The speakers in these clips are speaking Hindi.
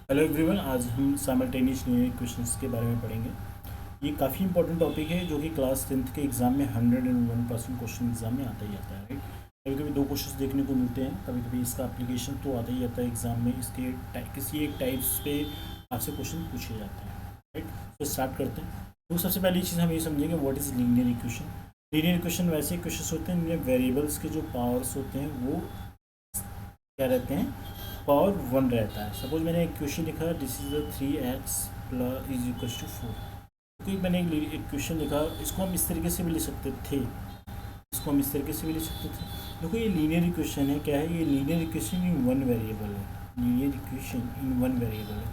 हेलो एवरीवन, आज हम साइमल्टेनियस लीनियर इक्वेशंस के बारे में पढ़ेंगे। ये काफ़ी इंपॉर्टेंट टॉपिक है जो कि क्लास 10th के एग्ज़ाम में 101% क्वेश्चन एग्जाम में आता ही आता है, राइट। कभी कभी दो क्वेश्चंस देखने को मिलते हैं, कभी कभी इसका एप्लीकेशन तो आता ही आता है एग्ज़ाम में। इसके किसी एक टाइप्स पे आपसे क्वेश्चन पूछे जाते हैं, राइट। तो स्टार्ट करते हैं। तो सबसे पहली चीज़ हम ये समझेंगे what is linear equation. Linear equation वैसे क्वेश्चन होते हैं जिनमें वेरिएबल्स के जो पावर्स होते हैं वो क्या रहते हैं, पावर 1 रहता है। सपोज मैंने एक क्वेश्चन लिखा, this is 3x plus is equal to 4। कोई मैंने एक क्वेश्चन लिखा, इसको हम इस तरीके से भी लिख सकते थे, इसको हम इस तरीके से भी लिख सकते थे। देखो ये लीनियर इक्वेशन है, क्या है ये linear equation in one variable है, linear equation in one variable है।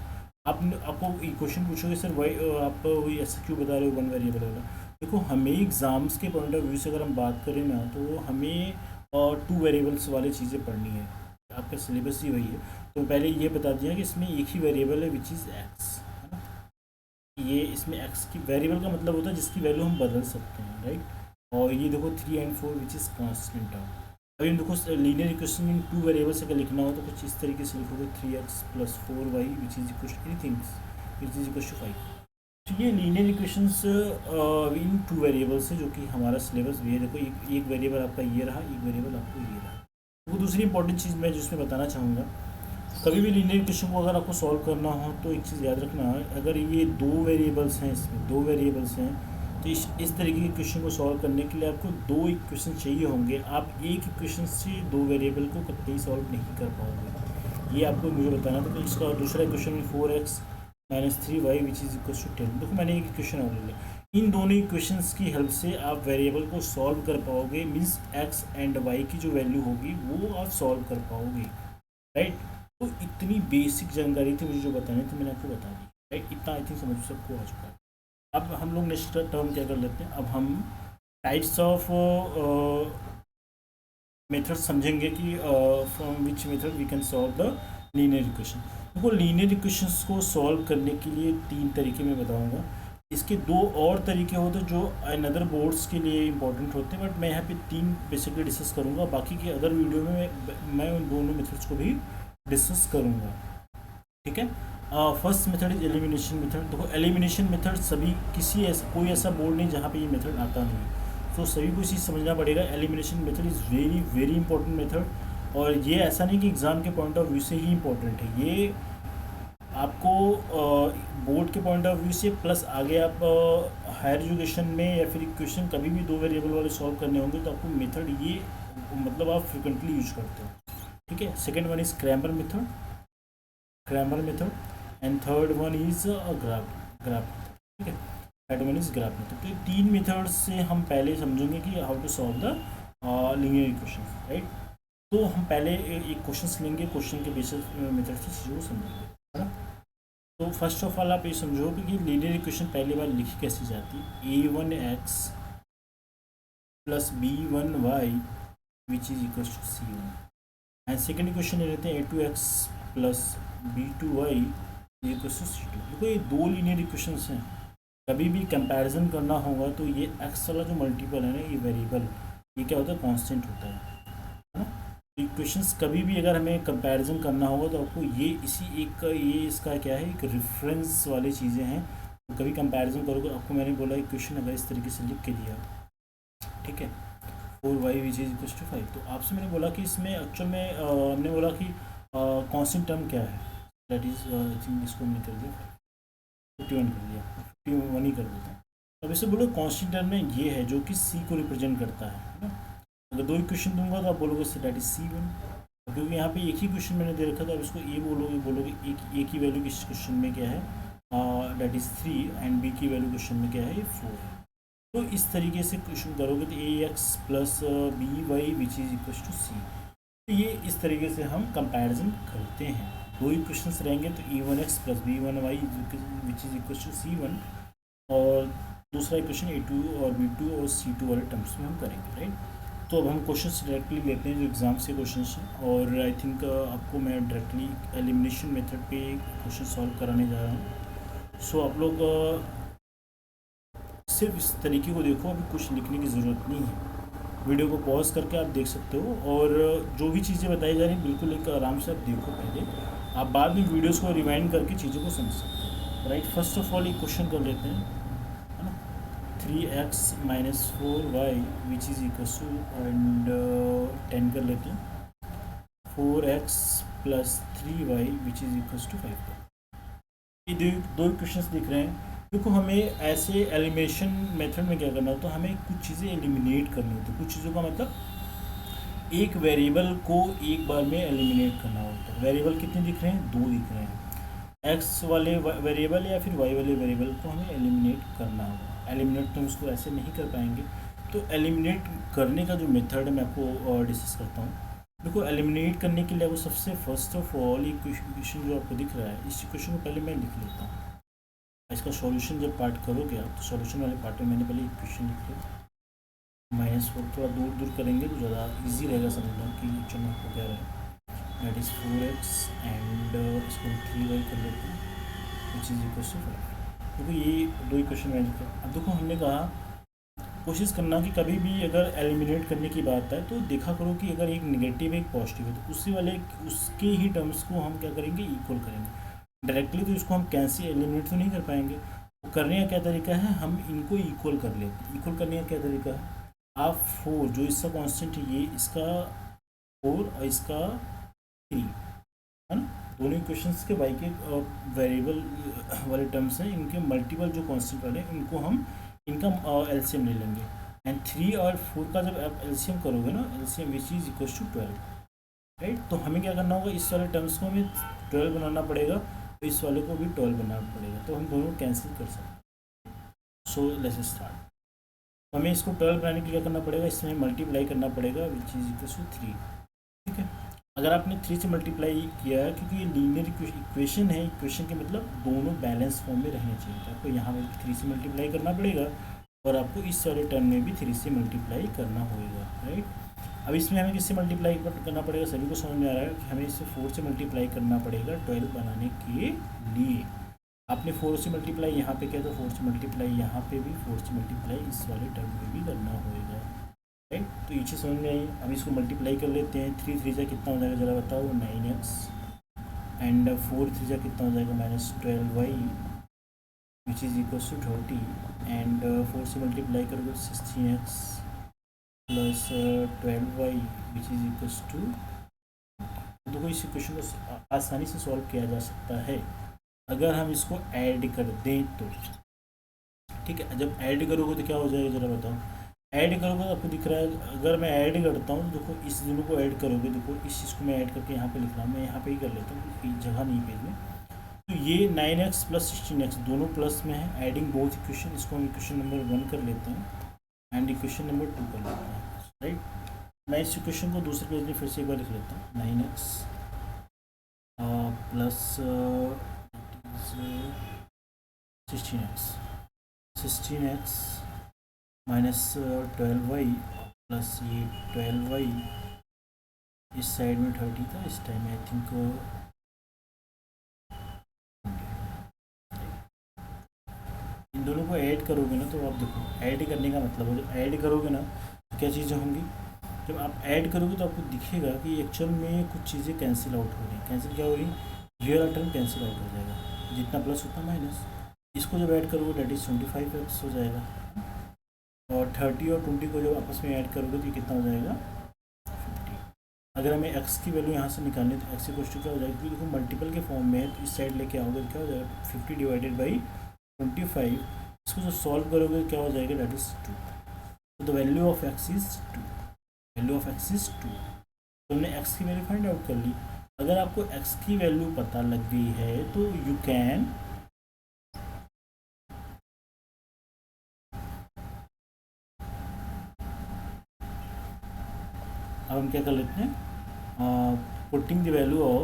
आपको क्वेश्चन पूछोगे सर वाई आप ऐसा क्यों बता रहे हो वन वेरिएबल वाला। देखो हमें एग्ज़ाम्स के पॉइंट ऑफ व्यू से अगर हम बात करें ना, तो हमें टू वेरिएबल्स वाली चीज़ें पढ़नी है। आपका सिलेबस ही वही है। तो पहले ये बता दिया कि इसमें एक ही वेरिएबल है विच इज़ एक्स, है ना। ये इसमें एक्स की वेरिएबल का मतलब होता है जिसकी वैल्यू हम बदल सकते हैं, राइट। और ये देखो 3 and 4 which is constant term. अभी हम देखो लीनियर इक्वेशन इन टू वेरिएबल्स अगर लिखना हो तो कुछ इस तरीके से लिखोगे 3x plus 4y which is equal to anything which is equal to 5। तो ये linear equations in two variables है जो कि हमारा सिलेबस भी है। देखो एक वेरिएबल आपका ये रहा, एक वेरिएबल आपको ये रहा। वो दूसरी इंपॉर्टेंट चीज़ मैं जिसमें बताना चाहूँगा, कभी भी लीनियर इक्वेशन को अगर आपको सॉल्व करना हो तो एक चीज़ याद रखना, अगर ये दो वेरिएबल्स हैं, इसमें दो वेरिएबल्स हैं, तो इस तरीके के क्वेश्चन को सॉल्व करने के लिए आपको दो इक्वेशन चाहिए होंगे। आप एक इक्वेशन से दो वेरिएबल को कतई सॉल्व नहीं कर पाओगे। ये आपको मुझे बताना था। तो इसका दूसरा इक्वेशन में 4x minus 3y which is equal to 10। देखो मैंने एक इक्वेशन और ले लिया। इन दोनों इक्वेशंस की हेल्प से आप वेरिएबल को सॉल्व कर पाओगे, मीन्स एक्स एंड वाई की जो वैल्यू होगी वो आप सॉल्व कर पाओगे, राइट। तो इतनी बेसिक जानकारी थी मुझे जो बतानी थी, मैंने आपको बता दी, राइट। इतना आई थिंक समझ सबको आ चुका है। अब हम लोग नेक्स्ट टर्म क्या कर लेते हैं, अब हम टाइप्स ऑफ मेथड समझेंगे कि from which method we can solve the linear equation. देखो लीनियर इक्वेशंस को सॉल्व करने के लिए तीन तरीके मैं बताऊंगा। इसके दो और तरीके होते हैं जो अनदर बोर्ड्स के लिए इंपॉर्टेंट होते हैं, बट मैं यहाँ पे तीन बेसिकली डिस्कस करूँगा। बाकी के अदर वीडियो में मैं उन दोनों मेथड्स को भी डिस्कस करूँगा, ठीक है। First method is elimination method. देखो एलिमिनेशन मेथड सभी कोई ऐसा बोर्ड नहीं जहाँ पे ये मेथड आता नहीं है। तो सभी को चीज़ समझना पड़ेगा। Elimination method is very very important method. और ये ऐसा नहीं कि एग्ज़ाम के पॉइंट ऑफ व्यू से ही इंपॉर्टेंट है, ये आपको बोर्ड के पॉइंट ऑफ व्यू से प्लस आगे आप हायर एजुकेशन में या फिर इक्वेशन कभी भी दो वेरिएबल वाले सॉल्व करने होंगे तो आपको मेथड ये मतलब आप फ्रिक्वेंटली यूज करते हो, ठीक है। Second one is Cramer method, Cramer method. And third one is graph, ठीक है। Third one is graph method. तो ये तीन मेथड्स से हम पहले समझेंगे कि how to solve the linear equation, right. तो हम पहले एक क्वेश्चन लेंगे, क्वेश्चन के बेसिस मेथड से चीज़ों को समझेंगे, है ना। तो फर्स्ट ऑफ ऑल आप ये समझो कि लीनियर इक्वेशन पहली बार लिखी कैसे जाती है। a1x plus b1y which is equal to c1। And second equation ले लेते हैं a2x plus b2y is equal to c2। देखो ये दो लीनियर इक्वेशंस हैं। कभी भी कंपैरिजन करना होगा तो ये x वाला जो मल्टीपल है ना, ये वेरिएबल, ये क्या होता है, कांस्टेंट होता है ना। इक्वेशंस कभी भी अगर हमें कंपैरिजन करना होगा तो आपको ये इसी एक ये इसका क्या है, एक रेफरेंस वाली चीज़ें हैं। तो कभी कंपैरिजन करोगे, आपको मैंने बोला इक्वेशन अगर इस तरीके से लिख के दिया, ठीक है, 4y which is equal to 5। तो आपसे मैंने बोला कि इसमें एक्चुअल में हमने बोला कि कांस्टेंट टर्म क्या है, दैट इज़ आई थिंक इसको हमने कर दिया 51 कर दिया, 51 ही कर देते हैं। अब इसे बोलो कांस्टेंट टर्म में ये है जो कि c को रिप्रेजेंट करता है ना। अगर दो इक्वेशन दूंगा तो आप बोलोगे दैट इज c1, क्योंकि यहाँ पे एक ही क्वेश्चन मैंने दे रखा था। अब इसको ए बोलोगे एक ही वैल्यू किस क्वेश्चन में क्या है, दैट इज़ 3 एंड बी की वैल्यू क्वेश्चन में क्या है, ये 4 है। तो इस तरीके से क्वेश्चन करोगे तो ax plus b y which is equal to c. तो ये इस तरीके से हम कंपैरिजन करते हैं। दो इक्वेशंस रहेंगे तो a1x plus b1y which is equal to c1, और दूसरा इक्वेशन a2 और b2 और c2 वाले टर्म्स में हम करेंगे, राइट। तो अब हम क्वेश्चन डायरेक्टली लेते हैं जो एग्ज़ाम से क्वेश्चन हैं। और आई थिंक आपको मैं डायरेक्टली एलिमिनेशन मेथड पे क्वेश्चन सॉल्व कराने जा रहा हूँ। सो आप लोग सिर्फ इस तरीके को देखो, अभी कुछ लिखने की ज़रूरत नहीं है। वीडियो को पॉज करके आप देख सकते हो, और जो भी चीज़ें बताई जा रही हैं बिल्कुल एक आराम से आप देखो पहले, आप बाद में वीडियोस को रिवाइंड करके चीज़ों को समझ सकते हो। राइट, फर्स्ट ऑफ ऑल एक क्वेश्चन कर लेते हैं, है ना। 3x minus 4y which is equal to, and 10 कर लेते हैं, 4x plus 3y which is equal to 5। ये दो क्वेश्चंस दिख रहे हैं। देखो, हमें ऐसे एलिमिनेशन मेथड में क्या करना होता है, हमें कुछ चीज़ें एलिमिनेट करनी होती है। कुछ चीज़ों का मतलब एक वेरिएबल को एक बार में एलिमिनेट करना होता है। वेरिएबल कितने दिख रहे हैं? 2 दिख रहे हैं। एक्स वाले वेरिएबल या फिर वाई वाले वेरिएबल को हमें एलिमिनेट करना होगा। एलिमिनेट तो हम उसको ऐसे नहीं कर पाएंगे, तो एलिमिनेट करने का जो मेथड है मैं आपको डिस्कस करता हूँ। देखो, एलिमिनेट करने के लिए आपको सबसे फर्स्ट ऑफ ऑल ये क्वेश्चन जो आपको दिख रहा है, इस क्वेश्चन को पहले मैं लिख लेता हूँ। इसका सॉल्यूशन जब पार्ट करोगे आप, तो सॉल्यूशन वाले पार्ट में मैंने पहले एक क्वेश्चन लिख लिया। -4 थोड़ा दूर दूर करेंगे तो ज़्यादा इजी रहेगा समझना कि एक्चुअली में आपको क्या रहा है। दैट इज़ 4x एंड इसको 3y कर लेते हैं विच इज़ इक्वल टू 5। देखो, ये दो ही क्वेश्चन मैंने लिखा। अब देखो, हमने कहा कोशिश करना कि कभी भी अगर एलिमिनेट करने की बात है तो देखा करो कि अगर एक नेगेटिव एक पॉजिटिव है तो उसके ही टर्म्स को हम क्या करेंगे, इक्वल करेंगे। डायरेक्टली तो इसको हम कैंसिल एलिमिनेट तो नहीं कर पाएंगे। तो करने का क्या तरीका है, हम इनको इक्वल कर लेते हैं। इक्वल करने का क्या तरीका है, आप 4 जो इसका कांस्टेंट है, ये इसका 4 और इसका 3, है ना। दोनों इक्वेशंस के वाई के वेरिएबल वाले टर्म्स हैं, इनके मल्टीपल जो कांस्टेंट वाले हैं उनको हम इनका एलसीएम ले लेंगे। एंड 3 और 4 का जब आप एलसीएम करोगे ना, LCM which is equal to 12। Right, तो हमें क्या करना होगा, इस वाले टर्म्स को हमें 12 बनाना पड़ेगा, तो इस वाले को भी 12 बनाना पड़ेगा, तो हम दोनों कैंसिल कर सकते हैं। So let's start. हमें इसको 12 बनाने के लिए क्या करना पड़ेगा, इसमें मल्टीप्लाई करना पड़ेगा विच इज इक्वल टू 3। ठीक है, अगर आपने 3 से मल्टीप्लाई किया है, क्योंकि ये लीनियर इक्वेशन है, इक्वेशन के मतलब दोनों बैलेंस फॉर्म में रहने चाहिए, तो आपको यहाँ पर 3 से मल्टीप्लाई करना पड़ेगा और आपको इस वाले टर्म में भी 3 से मल्टीप्लाई करना होगा। राइट, अब इसमें हमें किससे मल्टीप्लाई करना पड़ेगा, सभी को समझ में आ रहा है कि हमें इसे 4 से मल्टीप्लाई करना पड़ेगा 12 बनाने के लिए। आपने 4 से मल्टीप्लाई यहाँ पे किया तो 4 से मल्टीप्लाई यहाँ पे भी, 4 से मल्टीप्लाई इस वाले टर्म में भी करना होगा। राइट, तो ये चीज़ समझ में आई। अब इसको मल्टीप्लाई कर लेते हैं। 3 3 जा कितना हो जाएगा ज़रा बताओ, 9x एंड 4 3 जा कितना हो जाएगा, -12y which is equal to 30 and 4 से मल्टीप्लाई करोगे 16x plus 12y which is equal to. देखो, इस इक्वेशन को आसानी से सॉल्व किया जा सकता है अगर हम इसको ऐड कर दें तो। ठीक है, जब ऐड करोगे तो क्या हो जाएगा ज़रा बताओ। ऐड करोगे तो आपको दिख रहा है, अगर मैं ऐड करता हूँ, देखो इस दोनों को ऐड करोगे, देखो इस चीज़ को मैं ऐड करके यहाँ पे लिख रहा हूँ, मैं यहाँ पे ही कर लेता हूँ, जगह नहीं पेज में। तो ये 9x प्लस 16x दोनों प्लस में है, एडिंग बोथ इक्वेशन। इसको हम इक्वेशन नंबर 1 कर लेते हैं एंड इक्वेशन नंबर 2 कर लेते हैं। राइट, मैं इस इक्वेशन को दूसरे पेज में फिर से एक बार लिख लेता हूँ। 9x plus 16x minus 12y plus ये 12y, इस साइड में 30 था, इस टाइम आई थिंक इन दोनों को ऐड करोगे ना, तो आप देखो ऐड करने का मतलब है, जब ऐड करोगे ना तो क्या चीज़ें होंगी, जब आप ऐड करोगे तो आपको दिखेगा कि एक्चुअल में कुछ चीज़ें कैंसिल आउट हो रही हैं। कैंसिल क्या हो रही, रियल टर्म कैंसिल आउट हो जाएगा, जितना प्लस उतना माइनस। इसको जब ऐड करोगे डेट इज़ 25x हो जाएगा, और 30 और 20 को जब आपस में ऐड करोगे तो ये कितना हो जाएगा, 50। अगर हमें x की वैल्यू यहाँ से निकालनी है तो x इक्वल टू क्या हो जाएगा, क्योंकि देखो मल्टीपल के फॉर्म में है तो इस साइड लेके आओगे तो क्या हो जाएगा, 50 डिवाइडेड बाई 25। इसको जो सॉल्व करोगे क्या हो जाएगा, डेट इज़ 2। तो the value of x is 2, value of x is 2। तो हमने x की वैल्यू फाइंड आउट कर ली। अगर आपको x की वैल्यू पता लग गई है तो यू कैन अब हम क्या कर लेते हैं, putting the value of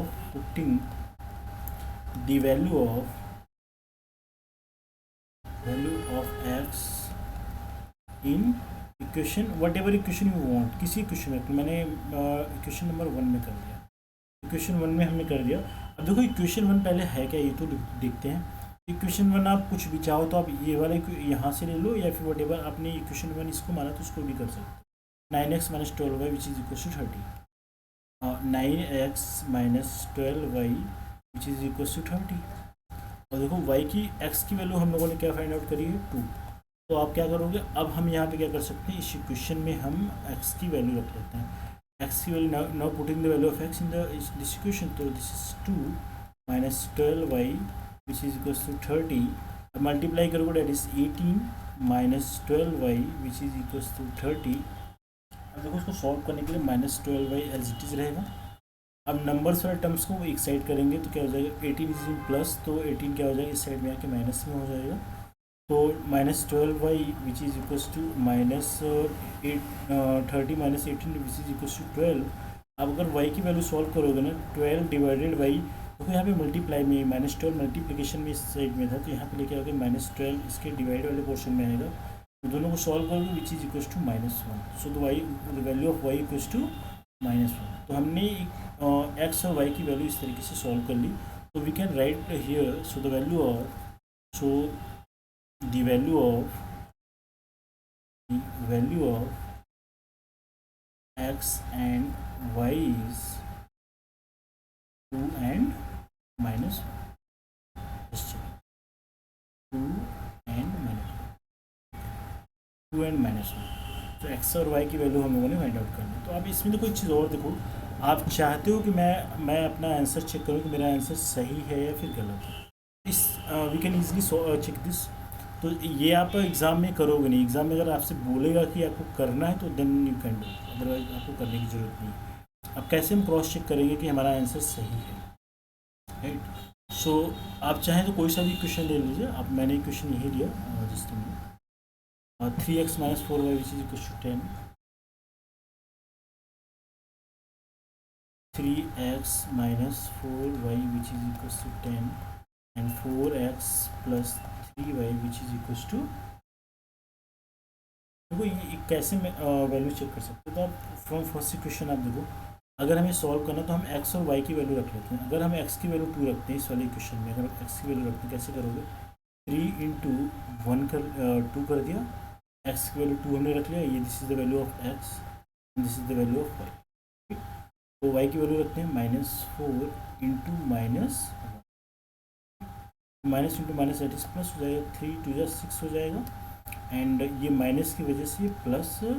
x in equation, what ever equation you want, किसी इक्वेशन में। मैंने इक्वेशन नंबर 1 में कर दिया, इक्वेशन 1 में हमने कर दिया। अब देखो इक्वेशन 1 पहले है क्या, ये तो देखते हैं। इक्वेशन 1 आप कुछ भी चाहो तो आप ये वाला यहाँ से ले लो, या फिर वट एवर आपने इक्वेशन 1 इसको माना तो उसको भी कर सकते हो। 9x minus 12y which is equal to 30, 9x minus 12y which is equal to 30। और देखो y की x की वैल्यू हम लोगों ने क्या फाइंड आउट करी है 2। तो आप क्या करोगे, अब हम यहाँ पे क्या कर सकते हैं, इस इक्वेशन में हम x की वैल्यू रख लेते हैं। x की value now putting the value of x in this equation, तो this is 2 minus 12y which is equal to 30। अब मल्टीप्लाई करोगे that is 18 minus 12y which is equal to 30। अब देखो उसको सॉल्व करने के लिए minus 12y as it is रहेगा। अब नंबर्स वाले टर्म्स को एक साइड करेंगे तो क्या हो जाएगा, 18 इज इन प्लस, तो 18 क्या हो जाएगा इस साइड में आके माइनस में हो जाएगा। तो minus 12y which is equals to minus 30 minus 18 which is equals to 12। अब अगर y की वैल्यू सॉल्व करोगे ना, 12 डिवाइडेड बाई, देखो यहाँ पे मल्टीप्लाई में माइनस 12 मल्टीप्लिकेशन में इस साइड में था, तो यहाँ पे लेके आओगे माइनस 12 इसके डिवाइड वाले पोर्शन में आएगा, तो दोनों को सॉल्व करोगे which is equals to -1। So the value of y equals to -1। तो हमने x और y की वैल्यू इस तरीके से सॉल्व कर ली। तो we can write here, so the value of, so the value of x and y is 2 and minus 2 and minus 1। तो x और y की वैल्यू हम लोगों ने फाइंड आउट करनी। तो अब इसमें देखो एक चीज़ और देखो, आप चाहते हो कि मैं अपना आंसर चेक करूँ कि मेरा आंसर सही है या फिर गलत है। इस we can easily check this. तो ये आप एग्ज़ाम में करोगे नहीं, एग्ज़ाम में अगर आपसे बोलेगा कि आपको करना है तो then you can do, otherwise आपको करने की ज़रूरत नहीं। अब कैसे हम क्रॉस चेक करेंगे कि हमारा आंसर सही है, राइट। सो आप चाहें तो कोई सा भी क्वेश्चन ले लीजिए। अब मैंने क्वेश्चन यही लिया जिस time 3x minus 4y which is equal to 10, 3x minus 4y which is equal to 10 and 4x plus 3y which is equal to, देखो ये कैसे मैं वैल्यू चेक कर सकते हो। तो आप फ्रॉम फर्स्ट इक्वेशन आप देखो, अगर हमें सॉल्व करना तो हम x और y की वैल्यू रख लेते हैं। अगर हम x की वैल्यू 2 रखते हैं इस वाले इक्वेशन में, अगर x की वैल्यू रखते हैं कैसे करोगे, 3 इंटू 1 कर 2 कर दिया, x की वैल्यू 2 हमने रख लिया, ये this is the value of x, this is the value of y। तो y की वैल्यू रखते हैं -4 into minus into minus that is plus हो जाएगा, 3 2 जा 6 हो जाएगा, एंड ये माइनस की वजह से प्लस 4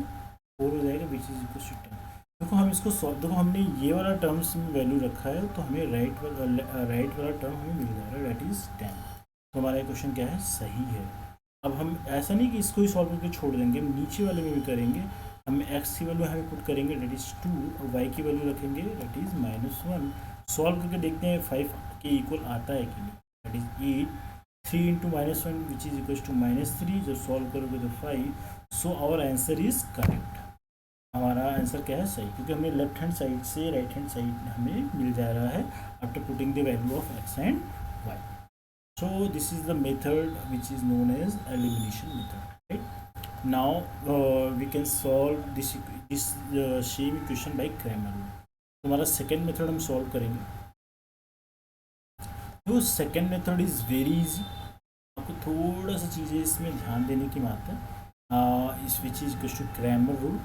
हो जाएगा विच इज इक्वल टू 10। देखो हम इसको देखो हमने ये वाला टर्म्स में वैल्यू रखा है, तो हमें राइट वाला टर्म हमें मिल जाएगा दैट इज 10। तो हमारा क्वेश्चन क्या है, सही है। अब हम ऐसा नहीं कि इसको ही सॉल्व करके छोड़ देंगे, हम नीचे वाले में भी करेंगे। हम x की वैल्यू हमें पुट करेंगे दैट इज़ 2 और y की वैल्यू रखेंगे दैट इज़ -1। सॉल्व करके देखते हैं 5 के इक्वल आता है कि नहीं, that is 8। 3 into -1 which is equal to -3, जब सॉल्व करोगे तो 5। So our answer is correct. हमारा आंसर क्या है, सही, क्योंकि हमें लेफ्ट हैंड साइड से राइट हैंड साइड हमें मिल जा रहा है after putting the value of x and y। So this is the method which is known as elimination method, right? Now we can solve this same equation by Cramer rule। तो हमारा सेकेंड मेथड हम सॉल्व करेंगे। तो second method is very easy. आपको थोड़ा सा चीज़ें इसमें ध्यान देने की बात है। इस which is equal to Cramer rule.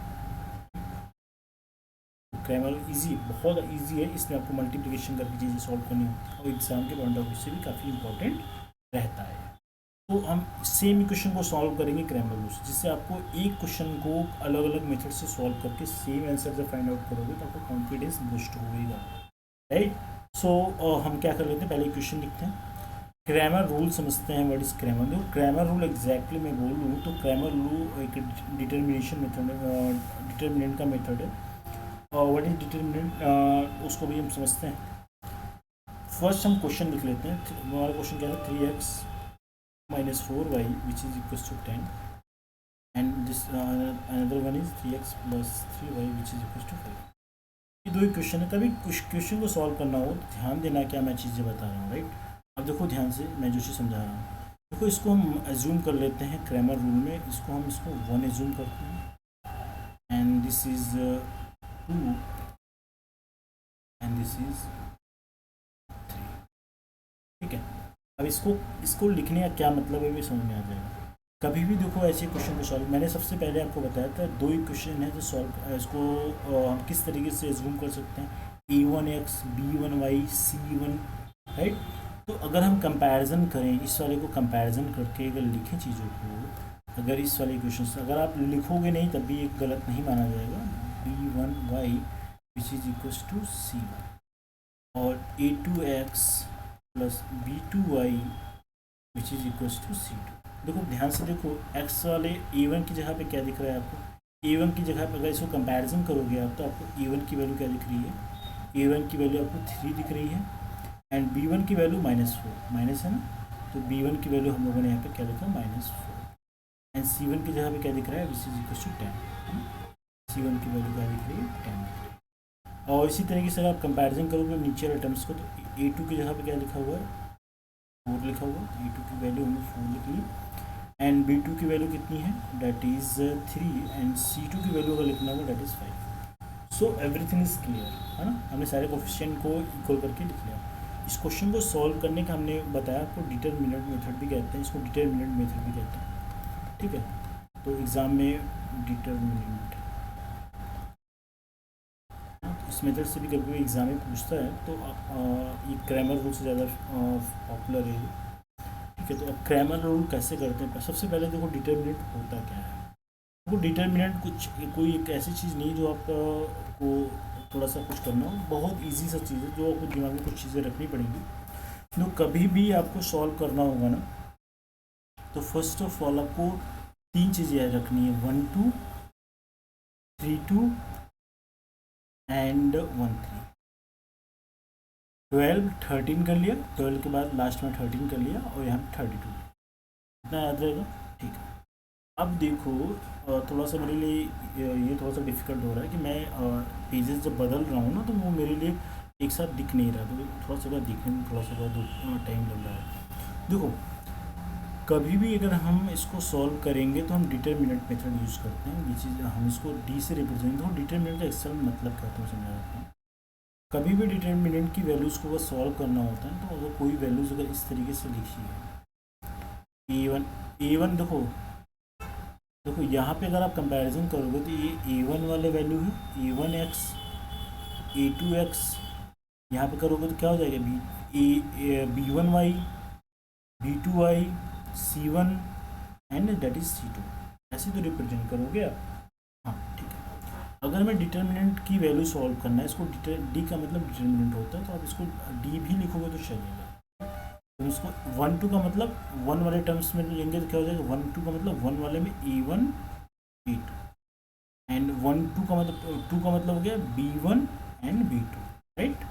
Cramer easy, बहुत इजी है, इसमें आपको मल्टीप्लिकेशन करके चीज़ें सॉल्व करनी होती है और एग्जाम के पॉइंट ऑफ व्यू से भी काफ़ी इंपॉर्टेंट रहता है। तो हम सेम इक्वेशन को सॉल्व करेंगे क्रैमर रूल से, जिससे आपको एक क्वेश्चन को अलग अलग मेथड से सॉल्व करके सेम आंसर जब फाइंड आउट करोगे तो आपको कॉन्फिडेंस बूस्ट होगा, राइट। सो हम क्या कर लेते हैं, पहले इक्वेशन लिखते हैं, क्रैमर रूल समझते हैं। What is Cramer rule? Cramer rule exactly मैं बोलूँ तो क्रैमर रूल एक डिटर्मिनेशन मेथड, डिटर्मिनेंट का मेथड है। और व्हाट इज डिटर्मिनेंट उसको भी हम समझते हैं। फर्स्ट हम क्वेश्चन लिख लेते हैं। हमारा क्वेश्चन क्या है, 3x minus 4y which is equals to 10 and this another one is 3x plus 3y which is equals to 5। ये दो इक्वेशन है। कभी कुछ क्वेश्चन को सॉल्व करना हो तो ध्यान देना क्या मैं चीज़ें बता रहा हूँ, राइट। अब देखो ध्यान से मैं जो चीज़ समझा रहा हूँ, देखो इसको हम एज्यूम कर लेते हैं क्रैमर रूल में, इसको हम 1 एज्यूम करते हैं and this is 2 and this is 3, ठीक है। अब इसको लिखने का क्या मतलब है भी समझ में आ जाएगा। कभी भी देखो ऐसे क्वेश्चन को सॉल्व, मैंने सबसे पहले आपको बताया था दो ही क्वेश्चन है जो सॉल्व, इसको हम किस तरीके से एज्यूम कर सकते हैं, a1x b1y c1, राइट। तो अगर हम कंपैरिजन करें, इस वाले को कंपैरिजन करके अगर लिखें चीज़ों को, अगर इस वाले क्वेश्चन से अगर आप लिखोगे नहीं तब भी एक गलत नहीं माना जाएगा, b1y which is equals to c1 और a2x plus b2y which is equals to c2। देखो ध्यान से देखो, x वाले a1 की जगह पे क्या दिख रहा है आपको, a1 की जगह पे अगर इसको कंपैरिजन करोगे आप तो आपको a1 की वैल्यू क्या दिख रही है, a1 की वैल्यू आपको 3 दिख रही है एंड b1 की वैल्यू -4, माइनस है ना, तो b1 की वैल्यू हम लोगों ने यहाँ पे क्या लिखा -4 एंड c1 की जगह पे क्या दिख रहा है, विच इज इक्वल टू 10, c1 की वैल्यू क्या दिख रही है 10। और इसी तरीके से अगर आप कंपैरिजन करोगे नीचे वाले टर्म्स को, तो a2 की जगह पे क्या लिखा हुआ है 4 लिखा हुआ, a2 की वैल्यू हमने 4 लिख ली एंड b2 की वैल्यू कितनी है, डैट इज़ 3 एंड c2 की वैल्यू अगर लिखना होगा that is 5। So everything is clear, है ना, हमने सारे कोफिशिएंट को इक्वल करके लिख लिया। इस क्वेश्चन को सॉल्व करने का हमने बताया आपको डिटरमिनेंट मेथड भी कहते हैं, इसको डिटरमिनेंट मेथड भी कहते हैं, ठीक है। तो एग्ज़ाम में डिटरमिनेंट इस मेथड से भी कभी कभी एग्ज़ाम में पूछता है, तो ये क्रैमर रूल से ज़्यादा पॉपुलर है, ठीक है। तो अब क्रैमर रूल कैसे करते हैं, सबसे पहले देखो डिटरमिनेंट होता क्या है। वो डिटरमिनेंट कुछ कोई एक ऐसी चीज़ नहीं जो आपको को थोड़ा सा कुछ करना हो, बहुत इजी सा चीज़ है जो आपको दिमाग में कुछ चीज़ें रखनी पड़ेंगी। तो कभी भी आपको सॉल्व करना होगा ना, तो फर्स्ट ऑफ ऑल आपको 3 चीज़ें याद रखनी है, 1 2 3 2 एंड 1 3। 12 13 कर लिया, 12 के बाद लास्ट में 13 कर लिया और यहाँ 32, इतना याद रहेगा, ठीक है। अब देखो थोड़ा सा मेरे लिए ये थोड़ा सा डिफ़िकल्ट हो रहा है कि मैं पेजेस जब बदल रहा हूँ ना, तो वो मेरे लिए एक साथ दिख नहीं रहा, तो थोड़ा सा दिखने में थोड़ा सा टाइम लग रहा है। देखो कभी भी अगर हम इसको सॉल्व करेंगे तो हम डिटरमिनेंट मेथड यूज़ करते हैं, विच इज़ हम इसको डी से रिप्रेजेंट, तो डिटरमिनेंट का एक्चुअल मतलब कहते हैं, समझा देते हैं। कभी भी डिटरमिनेंट की वैल्यूज़ को अगर सॉल्व करना होता है, तो अगर कोई वैल्यूज़ अगर इस तरीके से लिखी है a1 देखो यहाँ पे अगर आप कंपैरिजन करोगे तो ये a1 वाले वैल्यू है, a1x a2x, यहाँ पे करोगे तो क्या हो जाएगा, b1y b2y c1 and that is c2, ऐसे तो रिप्रेजेंट करोगे आप। हाँ ठीक है। अगर मैं डिटर्मिनेंट की वैल्यू सॉल्व करना है, इसको डी का मतलब डिटर्मिनेंट होता है, तो आप इसको डी भी लिखोगे तो चलेगा। तो इसको 1 2 का मतलब 1 वाले टर्म्स में लेंगे तो क्या हो जाएगा, 1 2 का मतलब 1 वाले में a1 a2 एंड 1 2 का मतलब 2 का मतलब हो गया b1 and b2, right.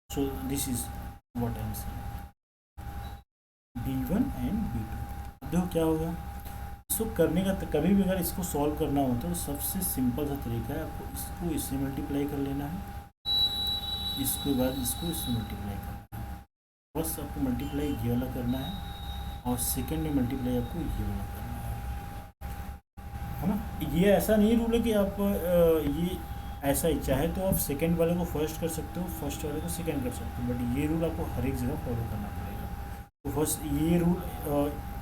So this is what I am saying, b1 and b2। अब देखो क्या होगा, इसको करने का कभी भी अगर इसको सॉल्व करना होता है तो सबसे सिंपल सा तरीका है, आपको इसको इससे मल्टीप्लाई कर लेना है, इसके बाद इसको इससे मल्टीप्लाई करना है, बस आपको मल्टीप्लाई ये वाला करना है और सेकेंड में मल्टीप्लाई आपको ये वाला करना है ना। ये ऐसा नहीं रूल है कि आप ये ऐसा ही चाहे तो आप सेकेंड वाले को फर्स्ट कर सकते हो, फर्स्ट वाले को सेकेंड कर सकते हो, बट ये रूल आपको हर एक जगह फॉलो करना पड़ेगा। तो फर्स्ट ये रूल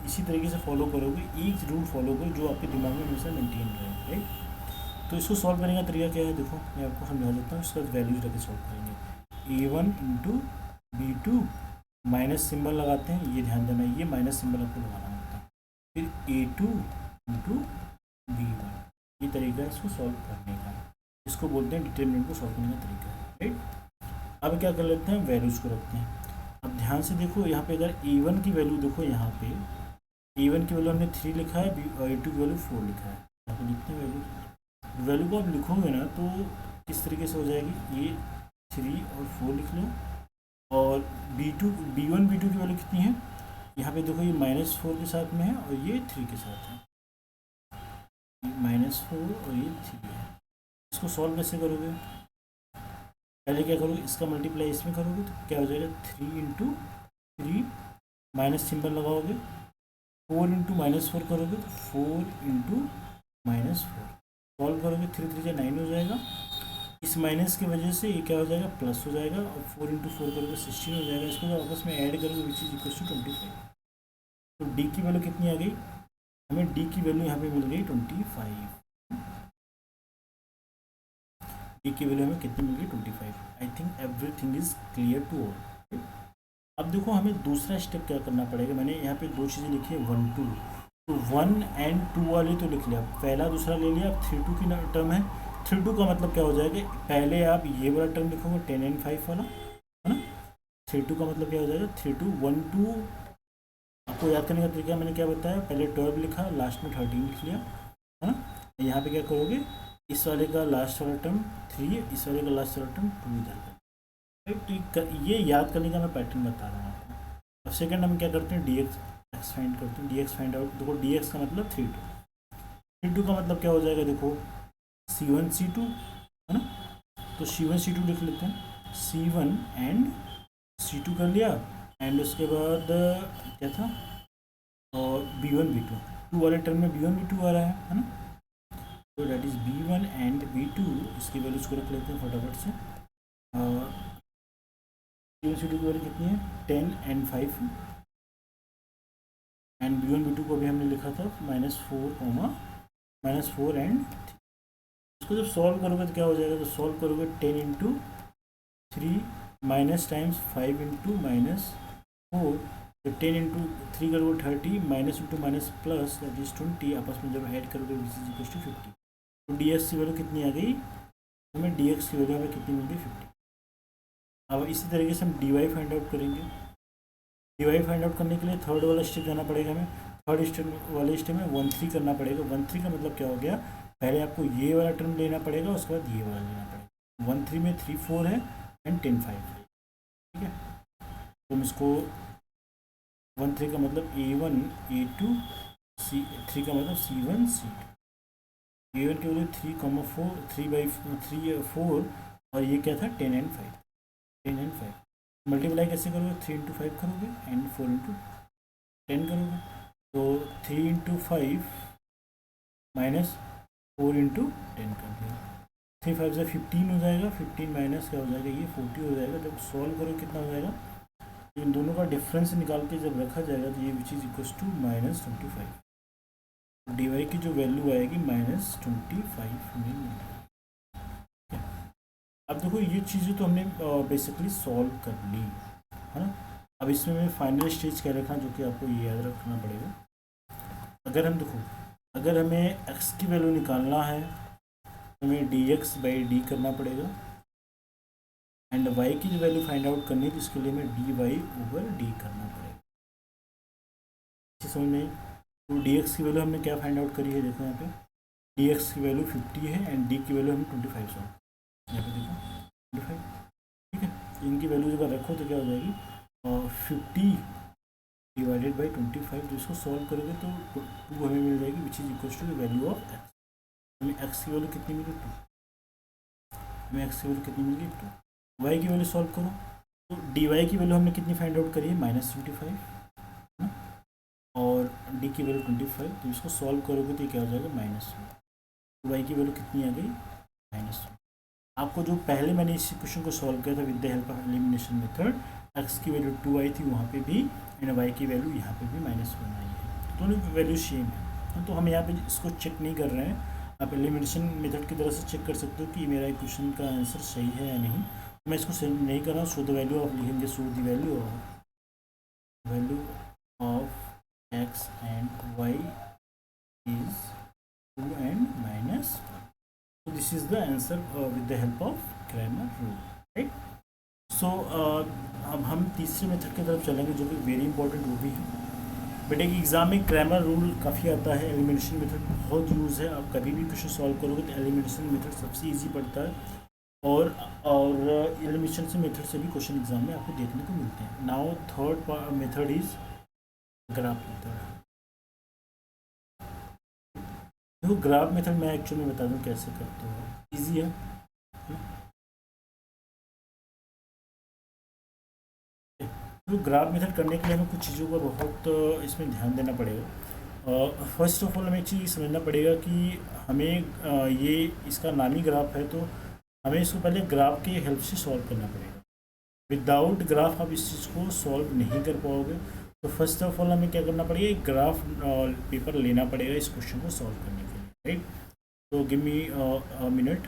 इसी तरीके से फॉलो करोगे, एक रूल फॉलो करो जो आपके दिमाग में हमेशा मेंटेन रहे, राइट। तो इसको सॉल्व करने का तरीका क्या है, देखो मैं आपको समझा देता हूँ, इसका वैल्यूज रख के सॉल्व करेंगे। a1 into b2 minus symbol लगाते हैं, ये ध्यान देना, ये माइनस सिंबल आपको लगाना होता है, फिर a2 इंटू b1, ये तरीका है इसको सॉल्व करने का, इसको बोलते हैं डिटरमिनेंट को सॉल्व करने का तरीका, राइट। अब क्या कर लेते हैं, वैल्यूज़ को रखते हैं। अब ध्यान से देखो यहाँ पे अगर a1 की वैल्यू देखो, यहाँ पे a1 की वैल्यू हमने 3 लिखा है, a2 की वैल्यू 4 लिखा है, यहाँ पे लिखते हैं वैल्यू को आप लिखोगे ना तो किस तरीके से हो जाएगी, ये 3 और 4 लिख लो, और b1 b2 की वैल्यू कितनी है, यहाँ पे देखो ये -4 के साथ में है और ये 3 के साथ है, -4 और ये 3 है। इसको सॉल्व कैसे करोगे, पहले क्या करोगे, इसका मल्टीप्लाई इसमें करोगे तो क्या हो जाएगा, 3 इंटू 3 माइनस सिंबल लगाओगे, 4 इंटू -4 करोगे तो 4 इंटू -4 सॉल्व करोगे, 3 3 9 हो जाएगा, इस माइनस की वजह से ये क्या हो जाएगा, प्लस हो जाएगा, और 4 इंटू 4 करोगे 16 हो जाएगा। इसको जब आपस में ऐड करोगे विच इज इक्वल टू 25, तो डी की वैल्यू कितनी आ गई, हमें डी की वैल्यू यहाँ पे मिल गई 25। डी की वैल्यू हमें कितनी मिल गई 25। I think everything is clear to all. अब देखो हमें दूसरा स्टेप क्या करना पड़ेगा। मैंने यहाँ पे दो चीज़ें लिखी है 1 2, तो 1 एंड 2 वाली तो लिख लिया, पहला दूसरा ले लिया। अब 3 2 की टर्म है। 3 2 का मतलब क्या हो जाएगा, पहले आप ये वाला टर्म लिखोगे 10 एंड 5 वाला, है ना। 3 2 का मतलब क्या हो जाएगा 3 2 1 2। आपको याद करने का तरीका मैंने क्या बताया, पहले 12 लिखा, लास्ट में 13 लिख लिया, है ना। यहाँ पे क्या करोगे, इस वाले का लास्ट वाला टर्म 3, इस वाले का लास्ट वाला टर्म 2 इधर का। तो ये याद करने का मैं पैटर्न बता रहा हूँ आपको। अब सेकंड हम क्या करते हैं, डी एक्स फाइंड करते हैं। डी एक्स फाइंड आउट, देखो डी एक्स का मतलब 3 2। 3 2 का मतलब क्या हो जाएगा, देखो C1 C2, है ना। तो C1 C2 लिख लेते हैं, C1 एंड C2 कर लिया, एंड उसके बाद क्या था, और B1 B2, 2 वाले टर्म में B1 B2 आ रहा है ना। तो that is B1 and B2, इसकी वैल्यूज को रख लेते हैं फटाफट से। C1 C2 की वैल्यू कितनी है 10 एंड 5, एंड B1 B2 को भी हमने लिखा था -4 एंड 3। इसको जब सॉल्व करोगे तो क्या हो जाएगा, तो सॉल्व करोगे 10 इंटू 3 माइनस टाइम्स 5 इंटू -4, तो 10 इंटू 3 करोगे 30, minus into minus plus that is 20, आपस में जब ऐड करोगे विच इज इक्वल टू 50। तो डी एक्स की वैल्यू कितनी आ गई, हमें डी एक्स की वैल्यू हमें कितनी मिल गई 50। अब इसी तरीके से हम डी वाई फाइंड आउट करेंगे। डी वाई फाइंड आउट करने के लिए थर्ड वाला स्टेप जाना पड़ेगा हमें। थर्ड स्टेप वाले स्टेप में 1 3 करना पड़ेगा। 1 3 का मतलब क्या हो गया, पहले आपको ये वाला टर्म लेना पड़ेगा, उसके बाद ये वाला लेना पड़ेगा। 1 3 में 3 4 है एंड 10 5 है, ठीक है। तो हम इसको 1 3 का मतलब A1 A2 C3 का मतलब C1 C2। A1 की वैल्यू 3,4 3/4, और ये क्या था 10 एंड 5, 10 एंड 5 मल्टीप्लाई कैसे करोगे, 3 इंटू 5 करोगे एंड 4 इंटू 10 करोगे। तो 3 इंटू 5 माइनस 4 इंटू 10 कर दिया, 3 5 से 15 हो जाएगा, 15 माइनस क्या हो जाएगा, ये 40 हो जाएगा। जब सॉल्व करो कितना हो जाएगा, इन दोनों का डिफरेंस निकाल के जब रखा जाएगा तो ये which is equal to -25। D y की जो वैल्यू आएगी -25 मिली। अब देखो ये चीज़ें तो हमने बेसिकली सॉल्व कर ली, है ना। अब इसमें मैं फाइनल स्टेज क्या रखा, जो कि आपको ये याद रखना पड़ेगा। अगर हम देखो, अगर हमें x की वैल्यू निकालना है तो हमें dx/d करना पड़ेगा, एंड y की वैल्यू फाइंड आउट करनी है तो इसके लिए हमें dy/d करना पड़ेगा। समझ में, तो dx की वैल्यू हमने क्या फाइंड आउट करी है, देखो यहाँ पे dx की वैल्यू 50 है एंड d की वैल्यू हमें 25 है, यहाँ पे देखो 25, ठीक है। इनकी वैल्यूज अगर रखो तो क्या हो जाएगी, 50 डिवाइडेड बाई 25, तो इसको सॉल्व करोगे तो 2 हमें मिल जाएगी which is equal to the value of x। हमें x की वैल्यू कितनी मिली 2, हमें x की वैल्यू कितनी मिल गई 2। y की वैल्यू सॉल्व करो, तो dy की वैल्यू हमने कितनी फाइंड आउट करी है -25, और d की वैल्यू 25, तो इसको सॉल्व करोगे तो क्या हो जाएगा -1। y की वैल्यू कितनी आ गई -1। आपको जो पहले मैंने इस क्वेश्चन को सॉल्व किया था with the help of elimination method, x की वैल्यू 2 आई थी वहाँ पे भी, एंड y की वैल्यू यहाँ पे भी -1 आई है, दोनों की वैल्यू सेम है। तो हम यहाँ पे इसको चेक नहीं कर रहे हैं, आप एलिमिनेशन मेथड की तरह से चेक कर सकते हो कि मेरा क्वेश्चन का आंसर सही है या नहीं। मैं इसको सही नहीं कर रहा हूँ, सो द वैल्यू ऑफ लिखेंगे, सो the value of x and y is 2 and -1। So this is the answer with the help of Cramer rule, right? So अब हम तीसरे मेथड की तरफ चलेंगे जो कि वेरी इंपॉर्टेंट वो भी है। बेटे की एग्ज़ाम में क्रैमर रूल काफ़ी आता है, एलिमिनेशन मेथड बहुत यूज़ है। आप कभी भी क्वेश्चन सॉल्व करोगे तो एलिमिनेशन मेथड सबसे इजी पड़ता है, और एलिमिनेशन मेथड से भी क्वेश्चन एग्जाम में आपको देखने को मिलते हैं। Now third method is graph method. देखो ग्राफ मेथड मैं एक्चुअली बता दूं कैसे करते हो, इजी है। तो ग्राफ मेथड करने के लिए हमें कुछ चीज़ों का बहुत इसमें ध्यान देना पड़ेगा। फर्स्ट ऑफ ऑल हमें एक चीज़ समझना पड़ेगा कि हमें ये इसका नामी ग्राफ है, तो हमें इसको पहले ग्राफ की हेल्प से सॉल्व करना पड़ेगा। विदाउट ग्राफ आप इस चीज़ को सॉल्व नहीं कर पाओगे। तो फर्स्ट ऑफ ऑल हमें क्या करना पड़ेगा, एक ग्राफ पेपर लेना पड़ेगा इस क्वेश्चन को सॉल्व करने के लिए, राइट। तो गिव मी अ मिनट।